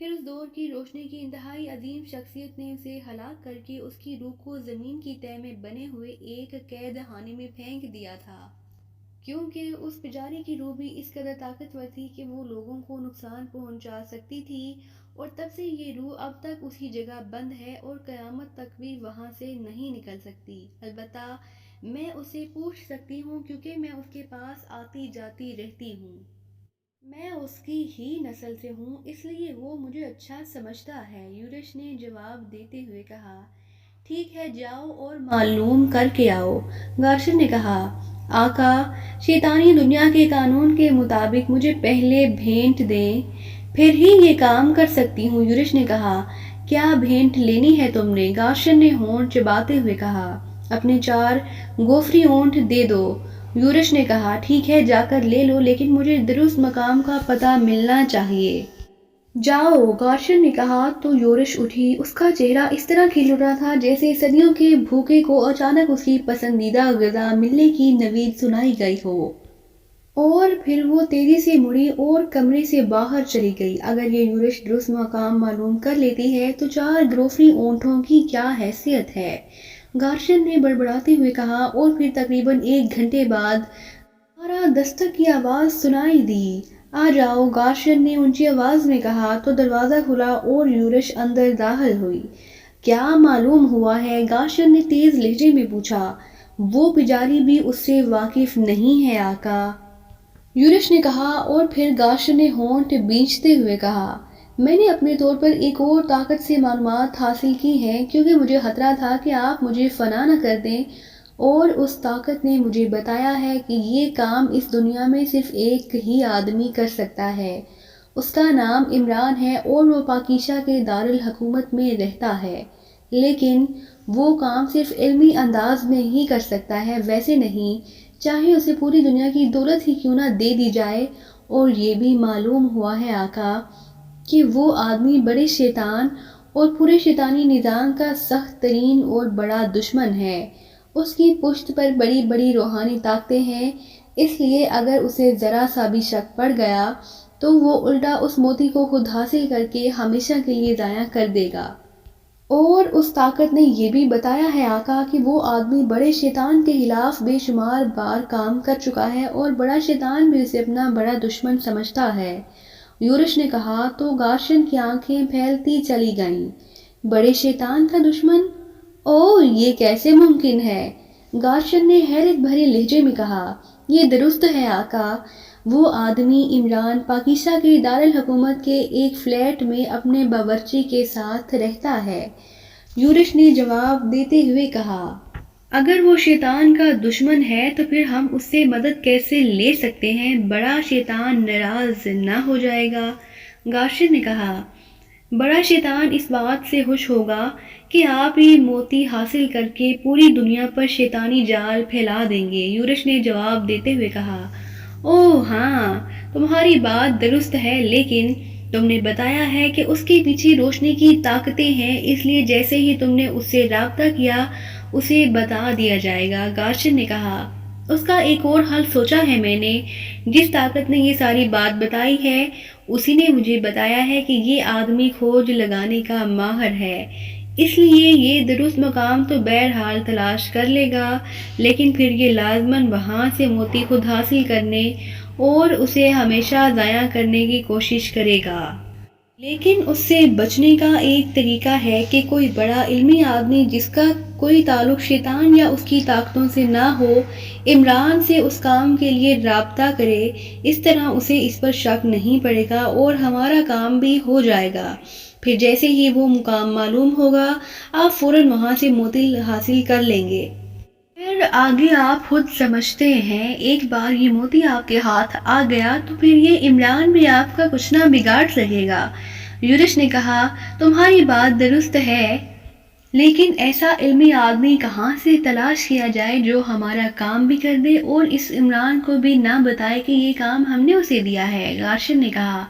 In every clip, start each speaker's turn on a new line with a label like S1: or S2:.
S1: پھر اس دور کی روشنی کی انتہائی عظیم شخصیت نے اسے ہلاک کر کے اس کی روح کو زمین کی تہہ میں بنے ہوئے ایک قید خانے میں پھینک دیا تھا، کیونکہ اس بیچارے کی روح بھی اس قدر طاقتور تھی کہ وہ لوگوں کو نقصان پہنچا سکتی تھی، اور تب سے یہ روح اب تک اسی جگہ بند ہے اور قیامت تک بھی وہاں سے نہیں نکل سکتی۔ البتہ میں اسے پوچھ سکتی ہوں کیونکہ میں اس کے پاس آتی جاتی رہتی ہوں۔ میں اس کی ہی نسل سے ہوں، اس لیے وہ مجھے اچھا سمجھتا ہے، یورش نے جواب دیتے ہوئے کہا۔ ٹھیک ہے، جاؤ اور معلوم کر کے آؤ، گارشن نے کہا۔ آقا، شیطانی دنیا کے قانون کے مطابق مجھے پہلے بھیٹ دیں، پھر ہی یہ کام کر سکتی ہوں، یورش نے کہا۔ کیا بھیٹ لینی ہے تم نے؟ گارشن نے ہونٹ چباتے ہوئے کہا۔ اپنے 4 گوفری اونٹ دے دو، یورش نے کہا۔ ٹھیک ہے، جا کر لے لو، لیکن مجھے درست مقام کا پتہ ملنا چاہیے۔ جاؤ، گارشن نے کہا تو یورش اٹھی۔ اس کا چہرہ اس طرح کھل اٹھا تھا جیسے صدیوں کے بھوکے کو اچانک اس کی پسندیدہ غذا ملنے کی نوید سنائی گئی ہو، اور پھر وہ تیزی سے مڑی اور کمرے سے باہر چلی گئی۔ اگر یہ یورش درست مقام معلوم کر لیتی ہے تو 4 گروفری اونٹوں کی کیا حیثیت ہے؟ گارشن نے بڑبڑاتے ہوئے کہا، اور پھر تقریباً 1 گھنٹے بعد دوبارہ دستک کی آواز سنائی دی۔ آ جاؤ، گارشن نے اونچی آواز میں کہا تو دروازہ کھلا اور یورش اندر داخل ہوئی۔ کیا معلوم ہوا ہے؟ گارشن نے تیز لہجے میں پوچھا۔ وہ پجاری بھی اس سے واقف نہیں ہے آقا، یورش نے کہا، اور پھر گارشن نے ہونٹ بھینچتے ہوئے کہا۔ میں نے اپنے طور پر ایک اور طاقت سے معلومات حاصل کی ہیں کیونکہ مجھے خطرہ تھا کہ آپ مجھے فنا نہ کر دیں، اور اس طاقت نے مجھے بتایا ہے کہ یہ کام اس دنیا میں صرف ایک ہی آدمی کر سکتا ہے۔ اس کا نام عمران ہے اور وہ پاکیزہ کے دارالحکومت میں رہتا ہے، لیکن وہ کام صرف علمی انداز میں ہی کر سکتا ہے، ویسے نہیں، چاہے اسے پوری دنیا کی دولت ہی کیوں نہ دے دی جائے۔ اور یہ بھی معلوم ہوا ہے آقا کہ وہ آدمی بڑے شیطان اور پورے شیطانی نظام کا سخت ترین اور بڑا دشمن ہے۔ اس کی پشت پر بڑی بڑی روحانی طاقتیں ہیں، اس لیے اگر اسے ذرا سا بھی شک پڑ گیا تو وہ الٹا اس موتی کو خود حاصل کر کے ہمیشہ کے لیے ضائع کر دے گا۔ اور اس طاقت نے یہ بھی بتایا ہے آقا کہ وہ آدمی بڑے شیطان کے خلاف بے شمار بار کام کر چکا ہے اور بڑا شیطان بھی اسے اپنا بڑا دشمن سمجھتا ہے، یورش نے کہا تو گارشن کی آنکھیں پھیلتی چلی گئیں۔ بڑے شیطان کا دشمن؟ اوہ، یہ کیسے ممکن ہے؟ گارشن نے حیرت بھرے لہجے میں کہا۔ یہ درست ہے آقا، وہ آدمی عمران پاکیزہ کے دارالحکومت کے ایک فلیٹ میں اپنے باورچی کے ساتھ رہتا ہے، یورش نے جواب دیتے ہوئے کہا۔ اگر وہ شیطان کا دشمن ہے تو پھر ہم اس سے مدد کیسے لے سکتے ہیں؟ بڑا شیطان ناراض نہ ہو جائے گا؟ گارشن نے کہا۔ بڑا شیطان اس بات سے خوش ہوگا کہ آپ یہ موتی حاصل کر کے پوری دنیا پر شیطانی جال پھیلا دیں گے، یورش نے جواب دیتے ہوئے کہا۔ اوہ ہاں، تمہاری بات درست ہے، لیکن تم نے بتایا ہے کہ اس کے پیچھے روشنی کی طاقتیں ہیں، اس لیے جیسے ہی تم نے اس سے رابطہ کیا اسے بتا دیا جائے گا، گارشن نے کہا۔ اس کا ایک اور حل سوچا ہے میں نے، جس طاقت نے یہ ساری بات بتائی ہے اسی نے مجھے بتایا ہے کہ یہ آدمی کھوج لگانے کا ماہر ہے، اس لیے یہ درست مقام تو بہرحال تلاش کر لے گا، لیکن پھر یہ لازماً وہاں سے موتی خود حاصل کرنے اور اسے ہمیشہ ضائع کرنے کی کوشش کرے گا۔ لیکن اس سے بچنے کا ایک طریقہ ہے کہ کوئی بڑا علمی آدمی جس کا کوئی تعلق شیطان یا اس کی طاقتوں سے نہ ہو، عمران سے اس کام کے لیے رابطہ کرے، اس طرح اسے اس پر شک نہیں پڑے گا اور ہمارا کام بھی ہو جائے گا۔ پھر جیسے ہی وہ مقام معلوم ہوگا آپ فوراً وہاں سے موتی حاصل کر لیں گے۔ پھر آگے آپ خود سمجھتے ہیں، ایک بار یہ موتی آپ کے ہاتھ آ گیا تو پھر یہ عمران بھی آپ کا کچھ نہ بگاڑ سکے گا، یورش نے کہا۔ تمہاری بات درست ہے، لیکن ایسا علمی آدمی کہاں سے تلاش کیا جائے جو ہمارا کام بھی کر دے اور اس عمران کو بھی نہ بتائے کہ یہ کام ہم نے اسے دیا ہے، گارشن نے کہا۔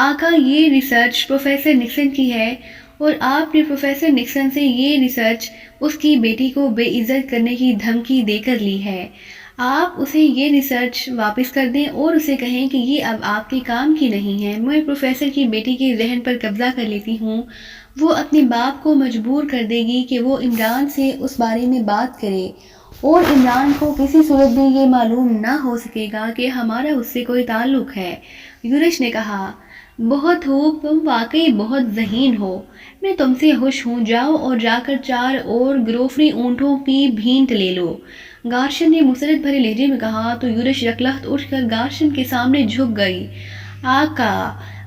S1: آقا، یہ ریسرچ پروفیسر نکسن کی ہے اور آپ نے پروفیسر نکسن سے یہ ریسرچ اس کی بیٹی کو بے عزت کرنے کی دھمکی دے کر لی ہے۔ آپ اسے یہ ریسرچ واپس کر دیں اور اسے کہیں کہ یہ اب آپ کے کام کی نہیں ہے۔ میں پروفیسر کی بیٹی کے ذہن پر قبضہ کر لیتی ہوں۔ وہ اپنے باپ کو مجبور کر دے گی کہ وہ عمران سے اس بارے میں بات کرے، اور عمران کو کسی صورت میں یہ معلوم نہ ہو سکے گا کہ ہمارا اس سے کوئی تعلق ہے۔ یورش نے کہا، بہت خوب، تم واقعی بہت ذہین ہو۔ میں تم سے خوش ہوں۔ جاؤ اور جا کر 4 اور گروفری اونٹوں کی بھینٹ لے لو۔ گارشن نے مسرت بھرے لہجے میں کہا تو یورش یکلخت اٹھ کر گارشن کے سامنے جھک گئی۔ آقا،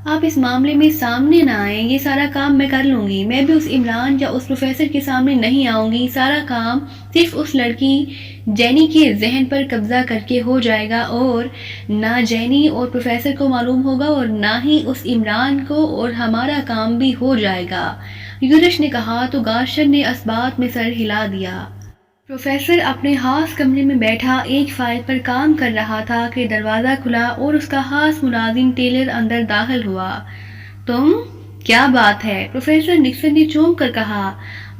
S1: آپ اس معاملے میں سامنے نہ آئیں، یہ سارا کام میں کر لوں گی۔ میں بھی اس عمران یا اس پروفیسر کے سامنے نہیں آؤں گی۔ سارا کام صرف اس لڑکی جینی کے ذہن پر قبضہ کر کے ہو جائے گا، اور نہ جینی اور پروفیسر کو معلوم ہوگا اور نہ ہی اس عمران کو، اور ہمارا کام بھی ہو جائے گا۔ یورش نے کہا تو گارشن نے اثبات میں سر ہلا دیا۔ پروفیسر اپنے خاص کمرے میں بیٹھا ایک فائل پر کام کر رہا تھا کہ دروازہ کھلا اور اس کا خاص ملازم ٹیلر اندر داخل ہوا۔ تم؟ کیا بات ہے؟ پروفیسر نکسن نے چونک کر کہا،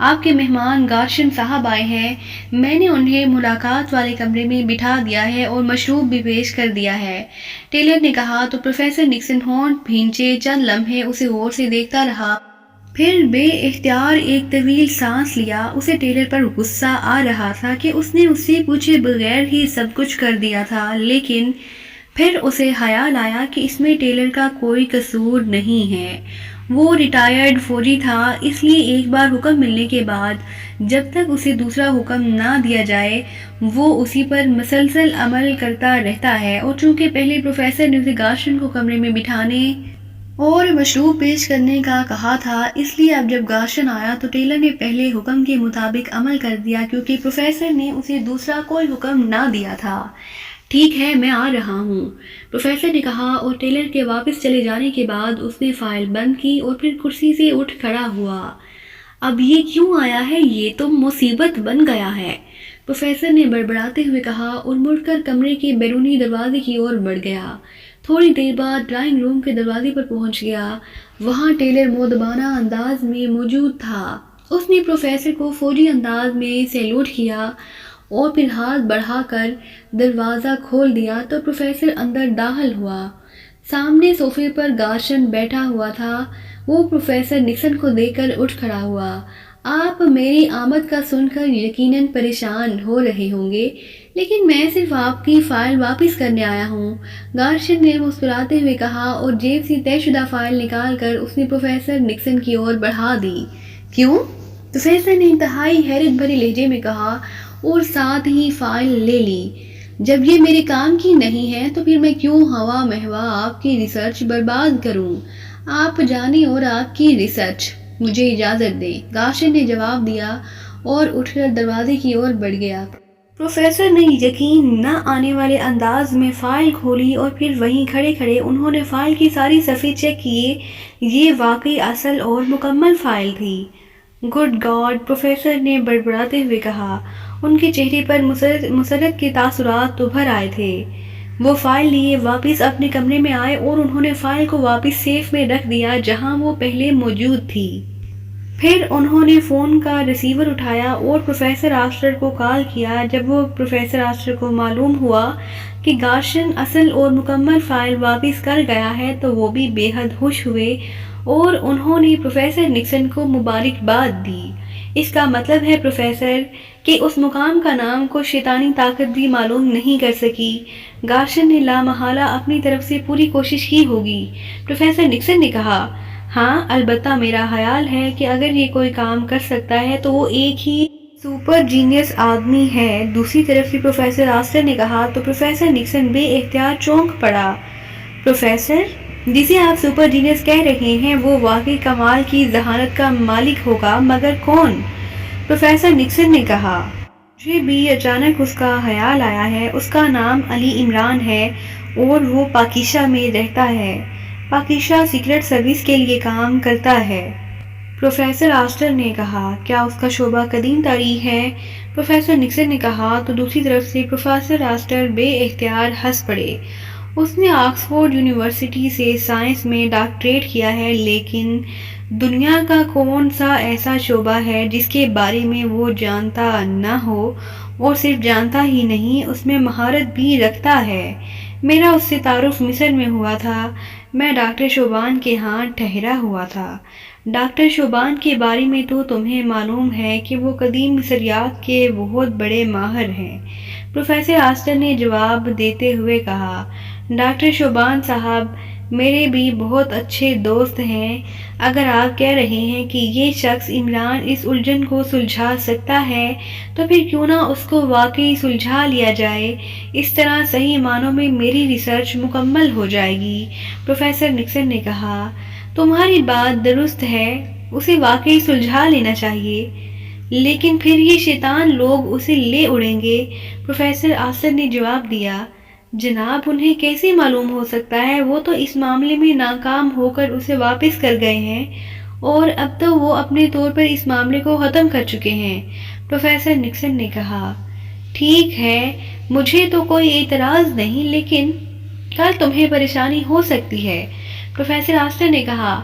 S1: آپ کے مہمان گارشن صاحب آئے ہیں۔ میں نے انہیں ملاقات والے کمرے میں بٹھا دیا ہے اور مشروب بھی پیش کر دیا ہے، ٹیلر نے کہا تو پروفیسر نکسن ہونٹ بھینچے چند لمحے اسے غور سے دیکھتا رہا، پھر بے اختیار ایک طویل سانس لیا۔ اسے ٹیلر پر غصہ آ رہا تھا کہ اس نے اس سے پوچھے بغیر ہی سب کچھ کر دیا تھا، لیکن پھر اسے خیال آیا کہ اس میں ٹیلر کا کوئی قصور نہیں ہے۔ وہ ریٹائرڈ فوجی تھا، اس لیے ایک بار حکم ملنے کے بعد جب تک اسے دوسرا حکم نہ دیا جائے وہ اسی پر مسلسل عمل کرتا رہتا ہے، اور چونکہ پہلے پروفیسر نے اسے گارشن کو کمرے میں بٹھانے اور مشروب پیش کرنے کا کہا تھا، اس لیے اب جب گارشن آیا تو ٹیلر نے پہلے حکم کے مطابق عمل کر دیا، کیونکہ پروفیسر نے اسے دوسرا کوئی حکم نہ دیا تھا۔ ٹھیک ہے، میں آ رہا ہوں، پروفیسر نے کہا، اور ٹیلر کے واپس چلے جانے کے بعد اس نے فائل بند کی اور پھر کرسی سے اٹھ کھڑا ہوا۔ اب یہ کیوں آیا ہے؟ یہ تو مصیبت بن گیا ہے، پروفیسر نے بڑبڑاتے ہوئے کہا اور مڑ کر کمرے کے بیرونی دروازے کی اور بڑھ گیا۔ تھوڑی دیر بعد ڈرائنگ روم کے دروازے پر پہنچ گیا۔ وہاں ٹیلر مؤدبانہ انداز میں موجود تھا۔ اس نے پروفیسر کو فوجی انداز میں سیلوٹ کیا اور پھر ہاتھ بڑھا کر دروازہ کھول دیا تو پروفیسر اندر داخل ہوا۔ سامنے صوفے پر گارشن بیٹھا ہوا تھا۔ وہ پروفیسر نکسن کو دیکھ کر اٹھ کھڑا ہوا۔ آپ میری آمد کا سن کر یقیناً پریشان ہو رہے ہوں گے، لیکن میں صرف آپ کی فائل واپس کرنے آیا ہوں، گارشن نے مسکراتے ہوئے کہا، اور جیب سے طے شدہ فائل نکال کر اس نے پروفیسر نکسن کی اور بڑھا دی۔ کیوں؟ پروفیسر نے انتہائی حیرت بھرے لہجے میں کہا، اور ساتھ ہی فائل لے لی۔ جب یہ میرے کام کی نہیں ہے تو پھر میں کیوں ہوا مہوا آپ کی ریسرچ برباد کروں؟ آپ جانیں اور آپ کی ریسرچ۔ مجھے اجازت دیں، گارشن نے جواب دیا اور اٹھ کر دروازے کی اور بڑھ گیا۔ پروفیسر نے یقین نہ آنے والے انداز میں فائل کھولی اور پھر وہیں کھڑے کھڑے انہوں نے فائل کی ساری صفحے چیک کیے۔ یہ واقعی اصل اور مکمل فائل تھی۔ گڈ گاڈ، پروفیسر نے بڑبڑاتے ہوئے کہا۔ ان کے چہرے پر مسرت کے تاثرات ابھر آئے تھے۔ وہ فائل لیے واپس اپنے کمرے میں آئے اور انہوں نے فائل کو واپس سیف میں رکھ دیا جہاں وہ پہلے موجود تھی۔ پھر انہوں نے فون کا ریسیور اٹھایا اور پروفیسر آسٹر کو کال کیا۔ جب وہ پروفیسر آسٹر کو معلوم ہوا کہ گارشن اصل اور مکمل فائل واپس کر گیا ہے تو وہ بھی بے حد خوش ہوئے اور انہوں نے پروفیسر نکسن کو مبارکباد دی۔ اس کا مطلب ہے پروفیسر کہ اس مقام کا نام کو شیطانی طاقت بھی معلوم نہیں کر سکی۔ گارشن نے لامحالہ اپنی طرف سے پوری کوشش کی ہوگی، پروفیسر نکسن نے کہا۔ ہاں، البتہ میرا خیال ہے کہ اگر یہ کوئی کام کر سکتا ہے تو وہ ایک ہی سپر جینیس آدمی ہے۔ دوسری طرف سے پروفیسر آسٹر نے کہا تو پروفیسر نکسن بے اختیار چونک پڑا۔ پروفیسر جسے آپ سپر جینیس کہہ رہے ہیں وہ واقعی کمال کی ذہانت کا مالک ہوگا، مگر کون؟ پروفیسر نکسن نے کہا۔ مجھے بھی اچانک اس کا خیال آیا ہے۔ اس کا نام علی عمران ہے اور وہ پاکیشہ میں رہتا ہے۔ پاکیشہ سیکرٹ سروس کے لیے کام کرتا ہے، پروفیسر آسٹر نے کہا۔ کیا اس کا شعبہ قدیم تاریخ ہے؟ پروفیسر نکسن نے کہا تو دوسری طرف سے پروفیسر آسٹر بے اختیار ہنس پڑے۔ اس نے آکسفورڈ یونیورسٹی سے سائنس میں ڈاکٹریٹ کیا ہے، لیکن دنیا کا کون سا ایسا شعبہ ہے جس کے بارے میں وہ جانتا نہ ہو؟ اور صرف جانتا ہی نہیں اس میں مہارت بھی رکھتا ہے۔ میرا اس سے تعارف مصر میں ہوا تھا۔ میں ڈاکٹر شوبان کے ہاں ٹھہرا ہوا تھا۔ ڈاکٹر شوبان کے بارے میں تو تمہیں معلوم ہے کہ وہ قدیم مصریات کے بہت بڑے ماہر ہیں، پروفیسر آسٹر نے جواب دیتے ہوئے کہا۔ ڈاکٹر شوبان صاحب میرے بھی بہت اچھے دوست ہیں۔ اگر آپ کہہ رہے ہیں کہ یہ شخص عمران اس الجھن کو سلجھا سکتا ہے تو پھر کیوں نہ اس کو واقعی سلجھا لیا جائے۔ اس طرح صحیح معنوں میں میری ریسرچ مکمل ہو جائے گی۔ پروفیسر نکسن نے کہا، تمہاری بات درست ہے، اسے واقعی سلجھا لینا چاہیے، لیکن پھر یہ شیطان لوگ اسے لے اڑیں گے۔ پروفیسر آسٹر نے جواب دیا، جناب انہیں کیسے معلوم ہو سکتا ہے؟ وہ تو اس معاملے میں ناکام ہو کر اسے واپس کر گئے ہیں اور اب تو وہ اپنے طور پر اس معاملے کو ختم کر چکے ہیں۔ پروفیسر نکسن نے کہا، ٹھیک ہے، مجھے تو کوئی اعتراض نہیں، لیکن کل تمہیں پریشانی ہو سکتی ہے۔ پروفیسر آسٹر نے کہا،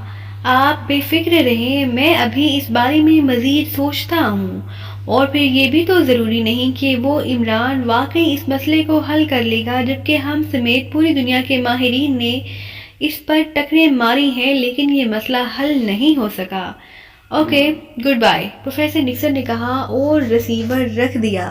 S1: آپ بے فکر رہیں، میں ابھی اس بارے میں مزید سوچتا ہوں، اور پھر یہ بھی تو ضروری نہیں کہ وہ عمران واقعی اس مسئلے کو حل کر لے گا، جبکہ ہم سمیت پوری دنیا کے ماہرین نے اس پر ٹکریں ماری ہیں لیکن یہ مسئلہ حل نہیں ہو سکا۔ Okay, good bye, professor Nixon نے کہا اور ریسیور رکھ دیا۔